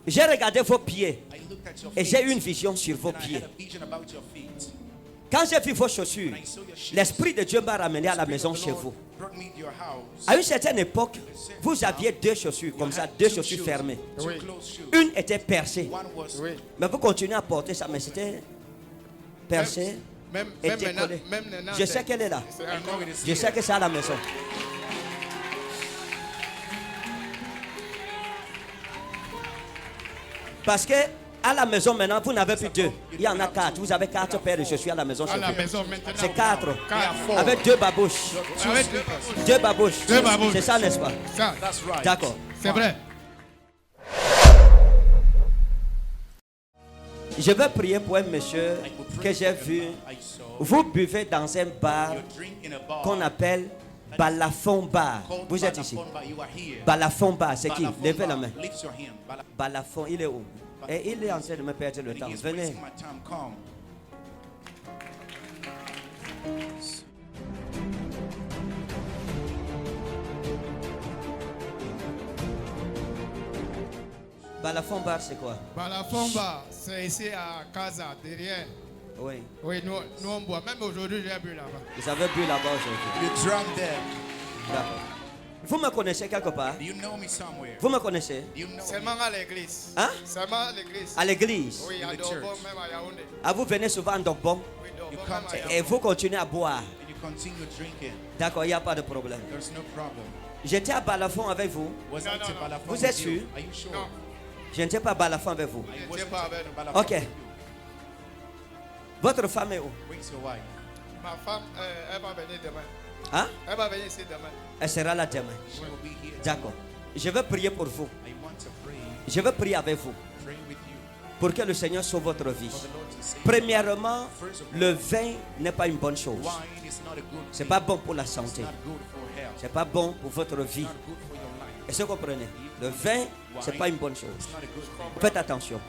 J'ai regardé vos pieds I looked at your et feet, j'ai eu une vision sur vos and I pieds. had a vision about your feet. Quand j'ai vu vos chaussures, I saw your shoes. l'Esprit de Dieu m'a ramené à la The Spirit maison of the chez Lord vous. brought me to your house. À une certaine époque, vous aviez deux chaussures comme ça, deux chaussures fermées. Two closed shoes. Une était percée, One was mais vous continuez à porter ça, mais c'était percé et décollé. Je sais qu'elle est là. I know it is Je sais que c'est à la maison. Parce que à la maison maintenant, vous n'avez plus deux. Il y en a quatre. Vous avez quatre paires de chaussures à la maison. À la chez maison vous. maintenant. C'est quatre. Quatre. Avec deux babouches. Avec Deux babouches. Deux babouches. C'est ça, n'est-ce pas? ça, That's right. D'accord. c'est vrai. Je vais prier pour un monsieur I will pray que j'ai for vu. the man I saw. Vous buvez dans un bar You drink in a bar qu'on appelle Balafon Bar. called Vous êtes ici. Balafon Bar. You are here. Balafon Bar, c'est qui? Balafon Levez la Bar. main. Lift your hand. Balafon, il est où? Et il est en train de me perdre le temps. He is Venez. wasting my time. Come. Balafon Bar, c'est quoi? Balafomba, c'est ici à Casa, derrière. Oui. Oui, nous on boit. Même aujourd'hui, j'ai bu là-bas. Vous avez bu là-bas aujourd'hui. You drank there. D'accord. Vous me connaissez quelque part? Do you know me somewhere? Vous me connaissez? Do you know Seulement me? à l'église. Hein? Seulement à l'église. À l'église. Oui, à In the Dorbon, church. même à Yaoundé. Ah, vous venez souvent à Dogbon Oui, You Dorbon, come même à to Yaoundé. et vous continuez à boire. And you continue drinking. D'accord, il n'y a pas de problème. There's no problem. J'étais à Balafon avec vous. Was No, I no, to no. Balafon Vous with êtes you? sûr? Are you sure? Non. Je n'étais pas à Balafon avec vous. I Je wasn't n'étais pas to avec- Balafon Ok. with you. Votre femme est où? Where's your wife? Ma femme, elle va venir demain. Hein? Elle va venir ici demain. Elle sera là demain. She will be here. D'accord. Je vais prier pour vous. I want to pray Je vais prier avec vous with you pour que le Seigneur sauve votre vie. for the Lord to save you. Premièrement, le vin n'est pas une bonne chose. Wine is not a good C'est thing. pas bon pour la It's santé. not good for health. C'est pas bon pour votre vie. It's not good for your life. Est-ce que vous comprenez? Le vin, c'est pas une bonne chose. It's not a good thing. Faites attention.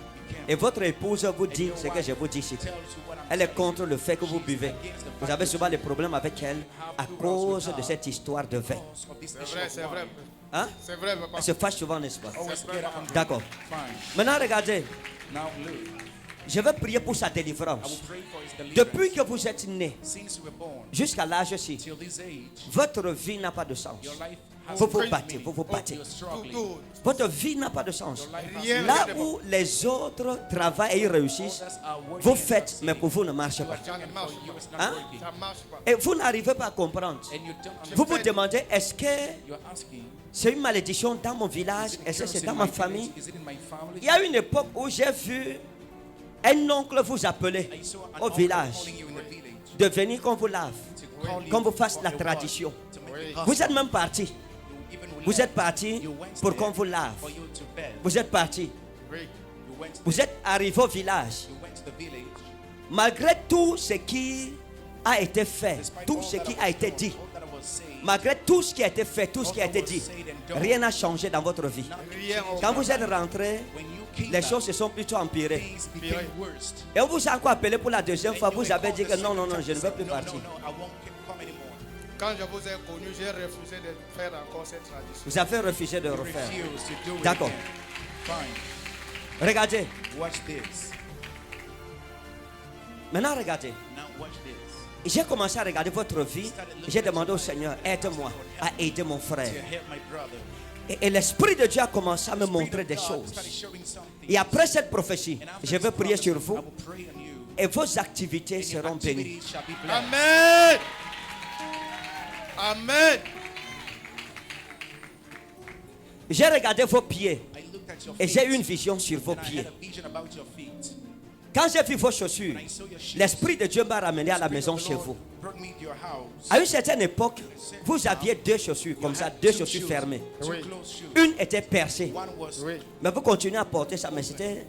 Et votre épouse vous dit ce que je vous dis ici. Tells you what I'm Elle est telling contre le fait que vous buvez. Vous avez souvent des problèmes avec elle à cause de cette histoire de vin. you of this C'est issue vrai, of c'est vrai. wine. Hein? C'est vrai, papa. Elle se fâche souvent, n'est-ce pas? Always get up and drink. D'accord. Fine. Maintenant, regardez. Now look, Je vais prier pour sa I will délivrance. pray for his deliverance. Depuis que vous êtes né Since you were born jusqu'à l'âge-ci, till this age, votre vie n'a pas de sens. your life has Vous vous no battez, meaning. vous vous battez. You're Tout, struggling. tout. Votre vie n'a pas de sens. Your life has Rien. Là où les autres travaillent et ils réussissent, others are working vous and faites, mais succeeding. pour vous ne marche You pas. are doing it for you, it's not Hein? working. Ça marche pas. Et vous n'arrivez pas à comprendre. And you don't Vous understand. vous demandez, est-ce que You're asking, c'est une malédiction dans mon village? is it a Est-ce que curse c'est in dans my ma village? famille? Is it in my family? Il y a une époque où j'ai vu un oncle vous appeler I saw an au uncle village calling you in the village de venir qu'on vous lave, to call you qu'on vous fasse for la your tradition. wife, to make Oui. a Vous husband. êtes même parti. You even Vous left. êtes parti You went pour there qu'on vous lave. for you to bed. Vous êtes parti. Oui. You went Vous êtes arrivé au village. You went to the village. Malgré tout ce qui a été fait, Despite tout all ce that qui I a was été told, dit, all that I was saying, malgré tout ce qui a été fait, tout ce qui a été dit, rien n'a changé dans votre vie. Rien au Quand vous êtes rentré, when you came les back, choses se sont plutôt empirées. things became worst. Et on vous a encore appelé pour la deuxième fois, And you vous avez dit called que the non, non, second non, time je ne to veux say, plus no, partir. No, no, I won't come anymore. Quand je vous ai connu, j'ai refusé de faire encore cette tradition. Vous avez refusé de You refaire. refuse to do it D'accord. again. Fine. Regardez, Watch this. maintenant regardez. Now watch this. J'ai commencé à regarder votre vie. J'ai demandé au Seigneur, aide-moi à aider mon To frère. help my brother. Et l'Esprit de Dieu a commencé à me montrer des God choses. started showing something. Et après cette prophétie, And after je vais this prier prophecy, sur I vous will pray on you. et vos activités And your seront bénies. activities shall be blessed. Amen. Amen. J'ai regardé vos pieds I looked at your et feet, j'ai eu une vision sur vos and I pieds. had a vision about your feet. Quand j'ai vu vos chaussures, I saw your shoes. l'Esprit de Dieu m'a ramené à la The Spirit maison of the chez Lord vous. brought me to your house. À une certaine époque, vous aviez deux chaussures comme ça, deux chaussures fermées. Two Oui. closed shoes. Une était percée, One was Oui. mais vous continuez à porter ça, mais c'était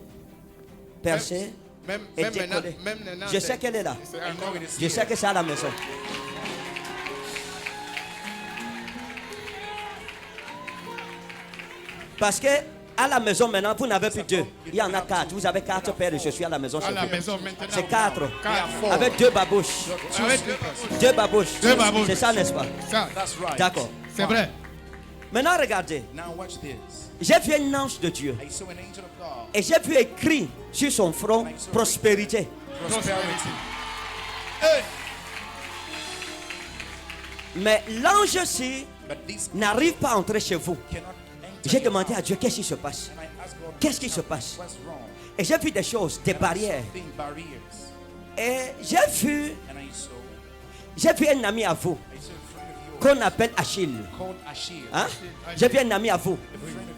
percé Même, et même maintenant, décollé. même maintenant, Je sais qu'elle est là. c'est I know encore- it is Je here. sais que c'est à la maison. Parce que à la maison maintenant, vous n'avez plus deux. Il y en a quatre. Vous avez quatre paires de chaussures à la maison. À chez la vous. maison maintenant. C'est quatre. Quatre. Avec deux babouches. Avec Deux babouches. Deux babouches. C'est ça, n'est-ce pas? ça, That's right. D'accord. c'est vrai. Maintenant, regardez. Now watch this. J'ai vu un ange de Dieu. I saw an angel of God. Et j'ai vu écrit sur son front prospérité. Prosperity. Hey. Mais l'ange-ci But this n'arrive pas à entrer chez vous. cannot enter. J'ai demandé à Dieu qu'est-ce qui se passe. And I asked God, Qu'est-ce qui se passe? what's wrong? Et j'ai vu des choses, des barrières. Being barriers. Et j'ai And vu un ami à vous I saw a friend of yours qu'on appelle Achille. called Achille. Hein? J'ai vu un ami à vous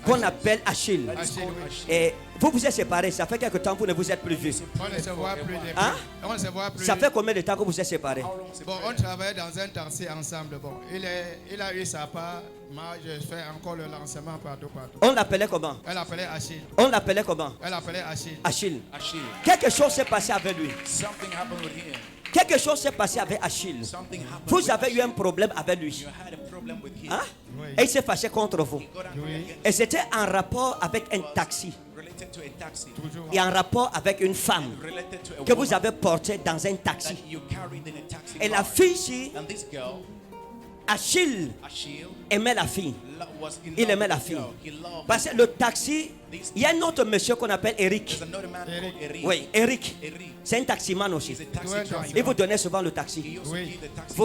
qu'on appelle Achille. That is called Achille. Et vous vous êtes séparés. Ça fait quelque temps que vous ne vous êtes plus vus. On ne se voit plus depuis. Hein? On ne se voit plus. Ça fait combien de temps que vous êtes séparés? How long is it? Bon, on travaille dans un taxi ensemble. Bon, il a eu sa part. Moi, je fais encore le lancement partout. On l'appelait comment? Elle appelait Achille. On l'appelait comment? Elle appelait Achille. Achille. Achille. Quelque chose s'est passé avec lui. Something happened with him. Quelque chose s'est passé avec Achille. Something happened Vous with avez eu un Achille. problème avec lui. You had a problem with him. Hein? Oui. Et il s'est fâché contre vous. He got angry against Et c'était en rapport avec un taxi. related to a taxi. Toujours. Et en rapport avec une femme Related to a que vous woman avez portée dans un that taxi. you carried in a taxi. Et la car. fille ici, And this girl, Achille, Achille, aimait la fille. was in Il love aimait with la the fille. girl. He loved Parce que le taxi, il y a un autre monsieur qu'on appelle Eric. There's another man called Eric. Oui, Eric. Eric. C'est un taximan aussi. He's a taxi Ouais, driver. Il vous donnait souvent le He taxi. used to Oui. give the taxi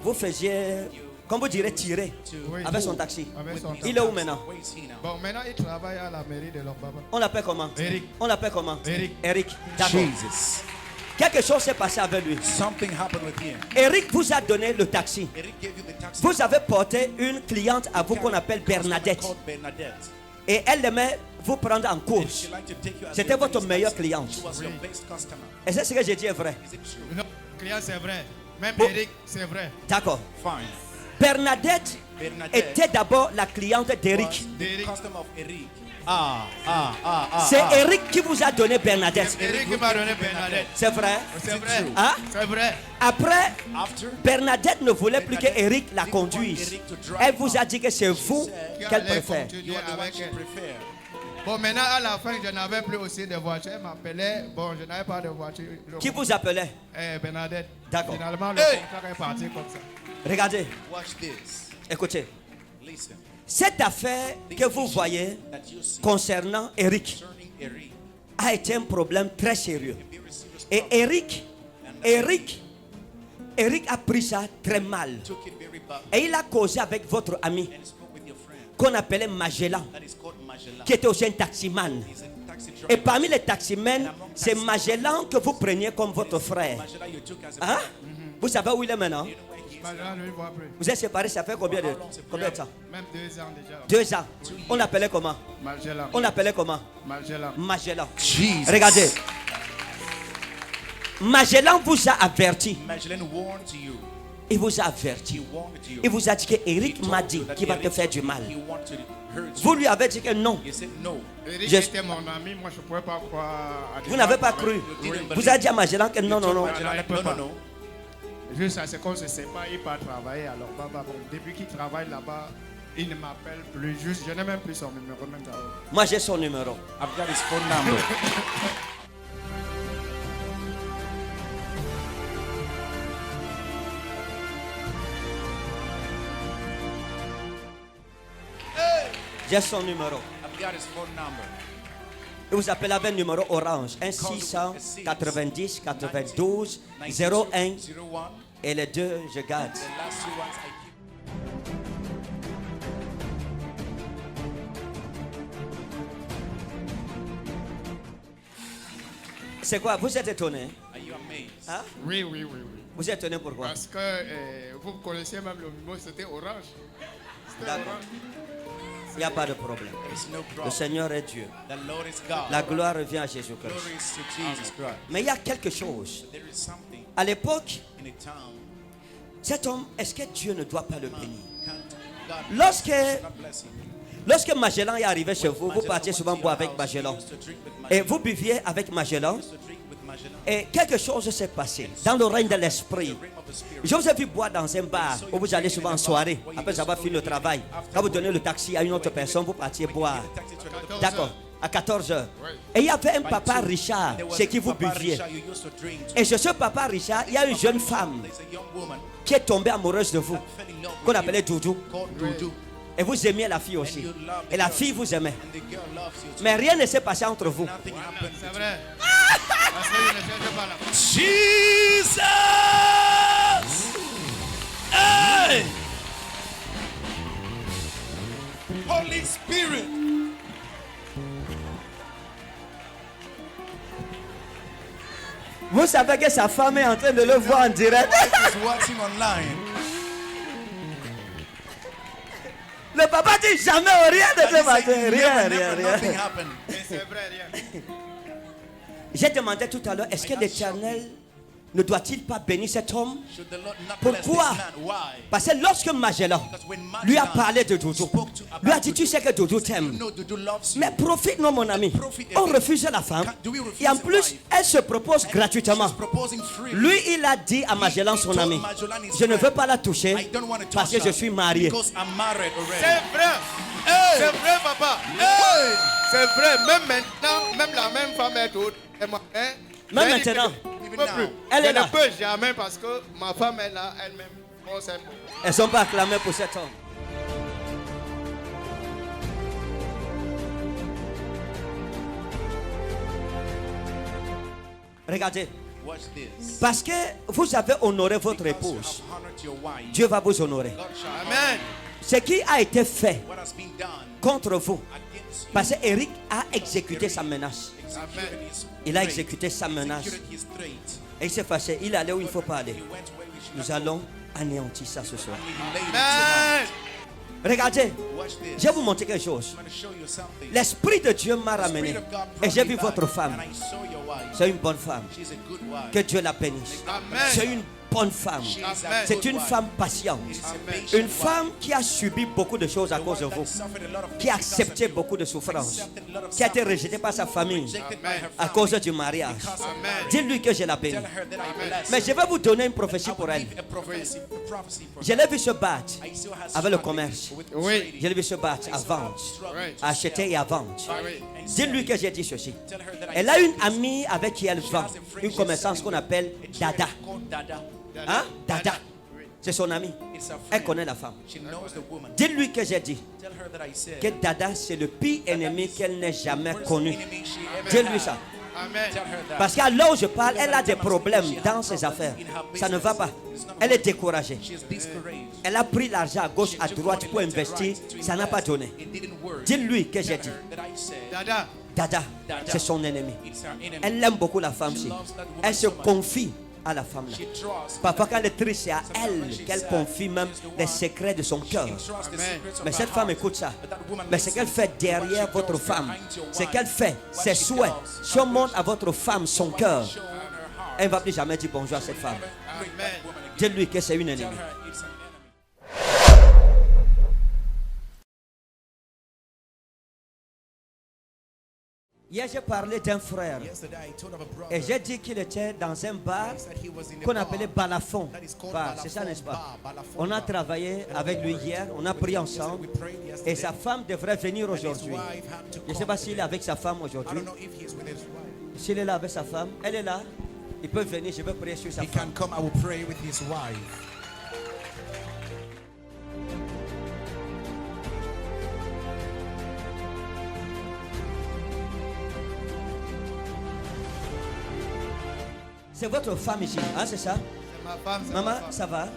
Vous faisiez, comme vous direz, tirer Oui. avec son taxi. Avec son Il est où maintenant? Where is he now? Bon, maintenant, il travaille à la mairie de Lombaba. On l'appelle comment? Eric. On l'appelle comment? Eric. Eric. D'accord. Jesus. Quelque chose s'est passé avec lui. Something happened with him. Eric vous a donné le taxi. Eric gave you the taxi. Vous avez porté une cliente à vous qu'on appelle Customer Bernadette. called Bernadette. Et elle aimait vous prendre en And course. she liked to take you as C'était your votre best meilleure customer. cliente. She was your best customer. Et c'est ce que j'ai dit est vrai. Is it true? Non, client, c'est vrai. Même Bon. Eric, c'est vrai. D'accord. Fine. Bernadette Bernadette était d'abord la cliente was d'Eric. the customer of Eric. C'est Eric qui vous a donné Bernadette. Eric qui m'a donné Bernadette. C'est vrai? C'est vrai. Hein? C'est vrai. Après, After Bernadette ne voulait plus que Eric la conduise. Elle vous a dit que c'est vous Qui qu'elle allait préfère. you continuer are the one avec she elle. prefer. Bon, maintenant, à la fin, je n'avais plus aussi de voiture. Elle m'appelait. Bon, je n'avais pas de voiture. Qui vous appelait? Bernadette. D'accord. Finalement, le Hey. contrat est parti comme ça. Regardez, Watch this. écoutez. Listen. Cette affaire que vous voyez That you see concernant Eric concerning Eric. a été un problème très sérieux. Very serious Et problem. Eric a pris ça très mal. Took it very bad Et il a causé avec votre ami and spoke with your friend. qu'on appelait Magellan, That is called Magellan. qui était aussi un taximan. He's a taxi Et driver. parmi les taximens, c'est Magellan que vous preniez comme votre frère. Magellan you took as a Hein? friend. Vous savez où il est maintenant? You know where he is? Maintenant, ne le voit plus. Vous êtes séparés, ça fait combien de temps? Même 2 ans déjà. 2 ans. On l'appelait comment? Magellan. On l'appelait comment? Magellan. Magellan. Jesus. Regardez. Magellan vous a averti. Magellan warned you. Il vous a He averti. warned you. Il vous a dit que He Eric told m'a you dit that qu'il va te Eric faire du mal. He wanted to hurt Vous you. lui avez dit que non. He said no. Eric Je- était mon ami. Moi, je ne pouvais pas croire. à des Vous n'avez gens pas comme cru. You didn't Vous believe. avez dit à Magellan que non, non, non. Magellan, ne peut no, pas. no, no. Juste à ce qu'on se sépare, il part travailler. Alors, Baba, bon, depuis qu'il travaille là-bas, il ne m'appelle plus. Juste, je n'ai même plus son numéro maintenant. Moi, j'ai son numéro. I've got his phone number. J'ai son numéro. I've got his phone number. Il vous appelle avec un numéro orange. 1 690 92 01. 01. Et les deux, je garde. The last two ones I keep. C'est quoi? Vous êtes étonné? Are you amazed? Hein? Oui, oui, oui, oui. Vous êtes étonné pourquoi? Parce que vous connaissiez même le numéro, c'était orange. C'était D'accord. orange. Il n'y a pas de problème. There is no Le problem. Seigneur est Dieu. The Lord is God. La gloire revient à Jésus-Christ. Glory is to Jesus Christ. Mais il y a quelque chose. There is something À l'époque, in a town. cet homme, est-ce que Dieu ne doit pas le bénir? Can't God Lorsque, not bless him? lorsque Magellan est arrivé chez vous, vous Magellan partiez went souvent to boire your avec house. Magellan. You used to drink with Et Magellan. vous buviez avec Magellan. You used to drink with Magellan. Et quelque chose s'est passé dans le règne de l'esprit. The ring of the Spirit. Je vous ai vu boire dans un bar où vous allez souvent en soirée. Après avoir fini le travail. Quand vous donnez le taxi à une autre personne, vous partiez boire. The taxi to another 14 D'accord. heures. À 14 heures. Oui. Et il y avait un papa Richard There was chez qui vous Papa buviez. Richard you used to drink to. Et chez ce papa Richard, il y a une jeune femme There's a young woman qui est tombée amoureuse de vous, that fell in love qu'on with appelait you, Doudou. called Dudu. Et vous aimiez la fille aussi. And you love the Et la girl. fille vous aimait. And the girl loves you too. Mais rien ne s'est passé entre vous. Nothing happened. C'est vrai. Parce que je ne cherche pas la femme. Jesus! Hey! Holy Spirit! Vous savez que sa femme est en train de le voir en direct. Wife is watching online. Le papa dit jamais rien de And ce he matin. said, Rien, never, rien, nothing rien. happened. Et c'est vrai, rien. J'ai demandé tout à l'heure, est-ce que l'Éternel ne doit-il pas bénir cet homme? Should the Lord not Pourquoi? bless this man? Why? Parce que lorsque Magellan lui a parlé de Doudou, lui a dit, tu sais que Doudou t'aime. No, Dudu loves you. Mais profite, non mon ami. On refuse la femme. Et en plus, elle se propose gratuitement. She's proposing freely. Lui, il a dit à Magellan, son ami, je ne veux pas la toucher I don't want to parce touch que je her suis marié. because I'm married already. C'est vrai. Hey! C'est vrai, papa. Hey! C'est vrai. Même maintenant, même la même femme est autre. Et moi, hein, Même j'ai dit que maintenant. je Even peux plus. now. Elle Je est là. ne peux jamais parce que ma femme est là elle-même. On s'aime. Elles ne sont pas acclamées pour cet homme. Regardez, Watch this. parce que vous avez honoré votre Because you épouse, have honored your wife, Dieu va vous honorer. God shall Amen. Ce qui a été fait what has been done contre vous, against you. parce qu'Éric a exécuté sa menace. Executed his Il a threat. exécuté sa menace. Executed his threat. Et il s'est fâché. Il est allé où il ne faut pas aller. He went where we should Nous not allons anéantir ça ce soir. go. We laid it Amen. tonight. Regardez, Watch this. je vais vous montrer quelque chose. I'm going to show you something. L'Esprit de Dieu m'a The ramené. Spirit of God Et brought j'ai me vu back, votre femme. and I saw your wife. C'est une bonne femme. She's a good wife. Que Dieu la bénisse. Amen. C'est une bonne femme. She is a Amen. good C'est une wife. femme patiente. It is a Amen. patient Une wife. femme qui a subi beaucoup de choses à The cause de one that vous. suffered a lot of Qui a things because accepté of you. beaucoup de souffrances. Accepted a lot of Qui a été suffering. rejetée par sa famille Rejected by Amen. her à family cause du mariage. because of Amen. marriage. Dis-lui que je la bénis. Tell her that I bless Mais her. je vais vous donner une prophétie I pour will elle. give a prophecy for Je her. l'ai vu se battre I still has avec le struggled commerce. with Oui. trading. Je l'ai vu se battre à I still vendre, have struggled Oui. to à acheter sell. et à vendre. Oui. And sell. Dis-lui que j'ai dit ceci. Tell her that I Elle a said une this. amie avec qui elle She vend has a friend une she's commerçance selling qu'on with, appelle a Dada. trader called Dada. Hein? Dada. Oui. C'est son amie. It's a friend. Elle connaît la femme. She knows the woman. Dis-lui que j'ai dit Tell her that I said que Dada, c'est le pire ennemi qu'elle n'ait jamais worst connu. enemy she ever Dis-lui had. ça. Amen. Tell her that. Parce qu'à l'heure où je parle, elle a des problèmes dans ses affaires. Ça ne va pas. Elle est découragée. She is discouraged. Elle a pris l'argent à gauche, à droite pour investir. Ça n'a pas donné. It didn't work. Dis-lui que j'ai Tell dit. her that I said Dada. Dada, c'est son ennemi. it's her enemy. Elle aime beaucoup la femme-ci. Elle se confie à la femme-là. She trusts. Parfois, quand elle est triste, c'est à elle qu'elle confie même les secrets de son cœur. She trusts the Amen. secrets of Mais her cette femme heart. écoute ça. But that woman Mais ce qu'elle fait derrière votre femme, ce qu'elle fait, ses souhaits, si on montre à votre femme son cœur, show on her heart. elle ne va plus jamais dire bonjour à cette femme. Bring that woman again. Dis-lui que c'est une Tell ennemie. her it's an enemy. Hier, j'ai parlé d'un frère Yesterday I told of a brother et j'ai dit qu'il était dans un bar that he was in a qu'on bar appelait Balafon. that is called Bar, c'est ça, Balafon n'est-ce pas? Bar, Balafon On a Bar. travaillé avec lui hier, on a prié ensemble We prayed yesterday. et sa femme devrait venir And his aujourd'hui. wife had to Je ne sais come pas s'il est today. avec sa femme I aujourd'hui. don't know if he's with his wife. S'il est là avec sa femme, elle est là. Il peut venir, je vais prier sur sa He femme. can come. I will pray with his wife. C'est votre femme ici, hein, c'est ça? C'est ma femme. c'est Maman, ma femme. ça va?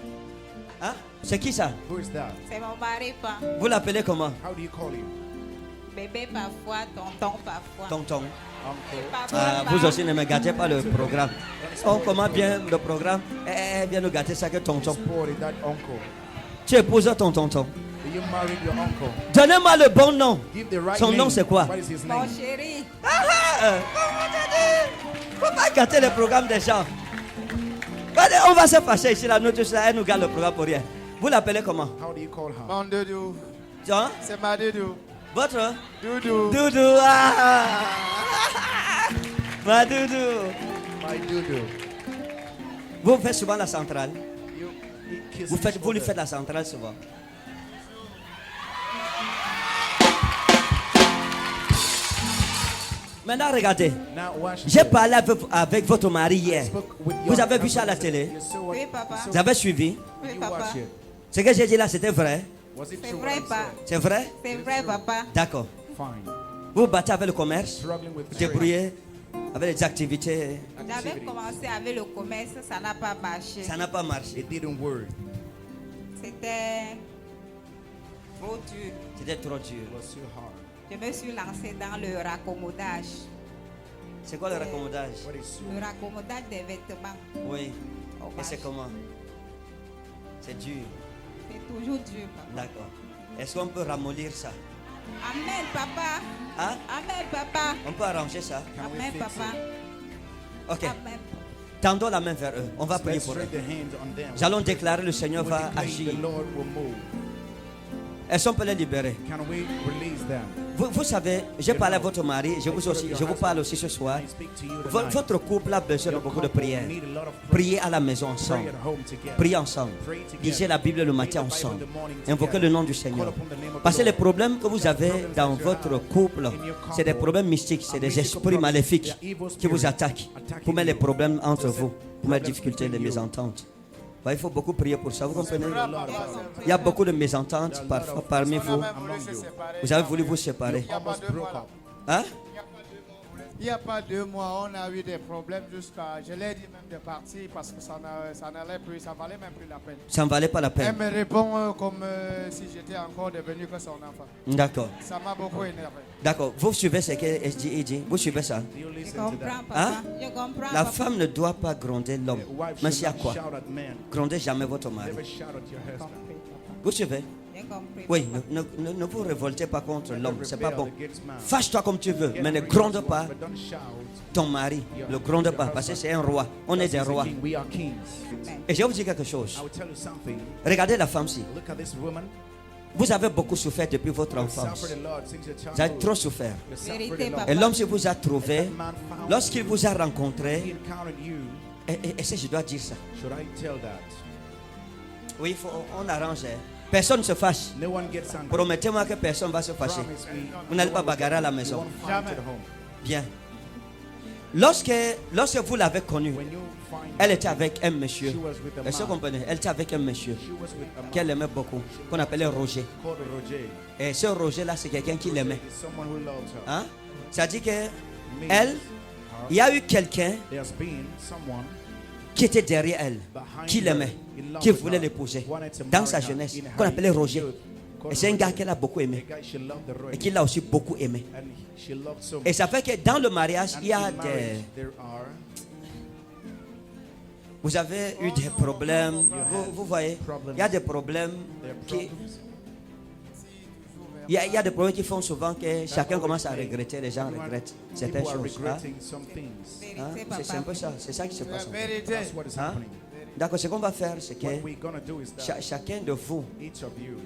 Hein? C'est qui ça? Who is that? C'est mon mari, pas. Vous l'appelez comment? How do you call him? Bébé parfois, tonton parfois. Tonton. Uncle. Papa, Ah, vous aussi ne me gâtez pas le programme. Oh, comment bien le programme? Viens nous gâter ça que tonton. Spoil that uncle. Tu épouses ton tonton. Do you marry your uncle? Donnez-moi le bon nom. Give the right Son name. nom, c'est quoi? What is his Mon name? chéri, Faut pas gâter le programme des gens. Regardez, on va se fâcher ici, là, nous tous là, elle nous gâte le programme pour rien. Vous l'appelez comment? How do you call her? Mon doudou. Hein? C'est ma doudou. Votre? Doudou. Doudou. Ah. Ma doudou. My doodoo. Vous faites souvent la centrale. He kisses Vous lui each faites other. la centrale souvent. Maintenant, regardez. Now watch J'ai this. parlé avec votre mari hier. Spoke with Vous your avez vu ça à la husband. télé? You saw what- oui, papa. Vous avez suivi? Oui, you papa. watch it. Ce que j'ai dit là, c'était vrai. Was it C'est true vrai, what he pas. said? C'est vrai? C'est vrai, papa. D'accord. Fine. Vous vous battez avec le commerce, Struggling with vous trade, débrouillez avec les activités. J'avais activities. commencé avec le commerce, ça n'a pas marché. Ça n'a pas marché. It didn't work. C'était trop dur. C'était trop dur. It was too hard. Je me suis lancée dans le raccommodage. C'est quoi le raccommodage? What is Le raccommodage des vêtements. Oui. au Et c'est marché. comment? C'est dur. C'est toujours dur, papa. D'accord. Est-ce qu'on peut ramollir ça? Amen, papa. Hein? Amen, papa. On peut arranger ça? Can we Amen, fix papa. it? Ok. Amen. Tendons la main vers eux. On va prier Let's pour eux. straight the hands on them. Nous allons déclarer le Seigneur We va declare agir. the Lord will move. Est-ce qu'on peut les libérer? Can we release them? Vous savez, j'ai parlé à votre mari, je vous parle aussi ce soir. I speak to you Vo- tonight. Votre couple a besoin de Your beaucoup de couple prières. need a lot of prayer. Priez à la maison Pray ensemble. at home together. Priez ensemble. Pray together. Lisez la Bible le matin Read the Bible ensemble. in the morning Invoquez together. le nom du Call Seigneur. upon the name of Parce que the les Lord. problèmes que vous avez dans votre couple, c'est des problèmes mystiques, c'est des esprits maléfiques qui vous attaquent pour mettre les problèmes entre vous, pour mettre difficultés, les mésententes. Il faut beaucoup prier pour ça, vous comprenez? Il y a beaucoup de mésententes parfois parmi vous. Vous avez voulu vous séparer. Almost broke up. Hein? Il n'y a pas 2 mois, on a eu des problèmes jusqu'à. Je l'ai dit même de partir parce que ça n'allait plus, ça valait même plus la peine. Ça ne valait pas la Elle peine. me répond comme si j'étais encore devenu que son enfant. D'accord. Ça m'a beaucoup énervé. D'accord. Vous suivez ce qu'elle dit. Vous suivez ça. Do you Je listen to comprends, that? papa. Hein? Je comprends, La papa. femme ne doit pas gronder l'homme. The wife Merci à should quoi? not shout at men. Grondez jamais votre mari. Never shout at your husband. Vous suivez? J'ai compris, Oui, papa. ne vous révoltez pas contre Never l'homme, c'est pas rebel bon. against man. Fâche-toi comme tu veux, Get mais ne angry gronde as you pas want, but don't shout. ton mari. Ne gronde pas, parce que c'est un roi. On est Because des he's a rois. king. We are kings. Amen. Et je vais vous dire quelque chose. I will tell you something. Regardez la femme-ci. Look at this woman. Vous avez beaucoup souffert depuis votre You enfance. suffered a lot since your Vous avez childhood. trop souffert. You suffered Vérité, a lot. papa. Et l'homme qui vous a trouvé, That man found lorsqu'il you. vous a He rencontré, encountered you. et je dois dire ça. Should I tell that? Oui, on arrange. Personne ne se fâche. No one gets angry. Promettez-moi que personne ne va se fâcher. Promise me. Vous n'allez pas bagarrer à la You maison. won't fight at home. Bien. Lorsque vous l'avez connue, When you find elle était avec un monsieur. she was with a Est-ce que vous man. comprenez? Elle était avec un monsieur She was with a man qu'elle aimait beaucoup, qu'on appelait Roger. called Roger. Et ce Roger-là, c'est quelqu'un qui l'aimait. It's someone who loves her. Hein? Ça dit que Means elle, her. il y a eu quelqu'un There's been someone qui était derrière elle, behind qui her, l'aimait, in love qui with voulait her, l'épouser wanted to dans marry sa her jeunesse, in qu'on her appelait Roger. youth, called Et c'est un gars Roger. qu'elle a beaucoup aimé A guy she loved the et Roger. qu'il a aussi beaucoup aimé. And she loved so Et much. ça fait que dans le mariage, And il y a in marriage, des... there are Vous avez eu des problèmes, vous voyez, il y a des problèmes qui... problems. Il y a des problèmes qui font souvent que chacun commence à regretter, les gens regrettent certaines People are choses. Hein? regretting some things. Hein? Vérité, C'est un peu papa. ça, c'est ça qui se passe. La vérité. That's what is Hein? happening. D'accord, ce qu'on va faire, c'est What que we're gonna do is that chacun de vous, each of you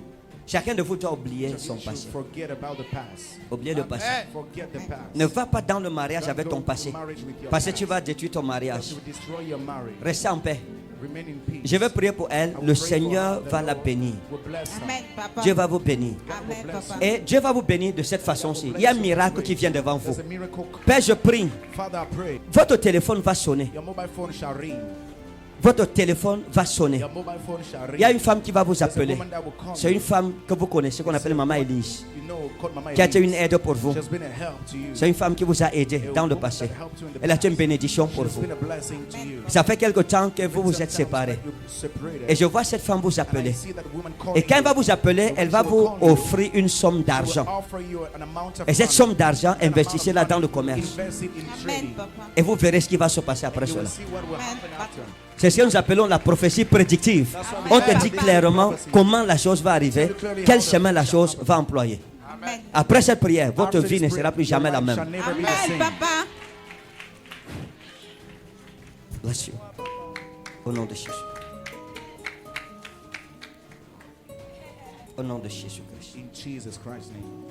doit oublier son should passé. forget about the past. Oublier le passé. Amen. Forget the past. Ne va pas dans le mariage Don't avec go ton to passé, marriage with your parce que past. tu vas détruire ton mariage. You will destroy your marriage. Restez en paix. Remain in peace. Je vais prier pour elle. I will Le pray for Seigneur her. The va la Lord bénir. will bless her. Amen, papa. Dieu va vous bénir. Amen, papa. Et Dieu va vous bénir de cette façon-ci. Il y a un miracle qui vient devant vous. There's a miracle. Père, je prie. Father, I pray. Votre téléphone va sonner. Your mobile phone shall ring. Votre téléphone va sonner. Your mobile phone shall ring. Il y a une femme qui va vous There's a appeler. woman that will call C'est you. une femme que vous connaissez, qu'on appelle Maman Elise, You know, called Mama qui a été Elise. une aide pour vous. She's been a help to you. C'est une femme qui vous a aidé dans le passé. Elle a été une bénédiction pour She's vous. been a blessing to you. Ça fait quelque temps que vous vous êtes séparés. Et je vois cette femme vous appeler. Et quand elle va vous appeler, elle va vous offrir une somme d'argent. Et cette somme d'argent, investissez-la dans le commerce. Amen, papa. Et vous verrez ce qui va se passer après cela. Amen, papa. C'est ce que nous appelons la prophétie prédictive. On te dit clairement comment la chose va arriver, quel chemin la chose va employer. Amen. Après cette prière, votre vie ne sera plus jamais la même. Amen, papa. Bless you. Au nom de Jésus. Au nom de Jésus-Christ. In Jesus Christ's name.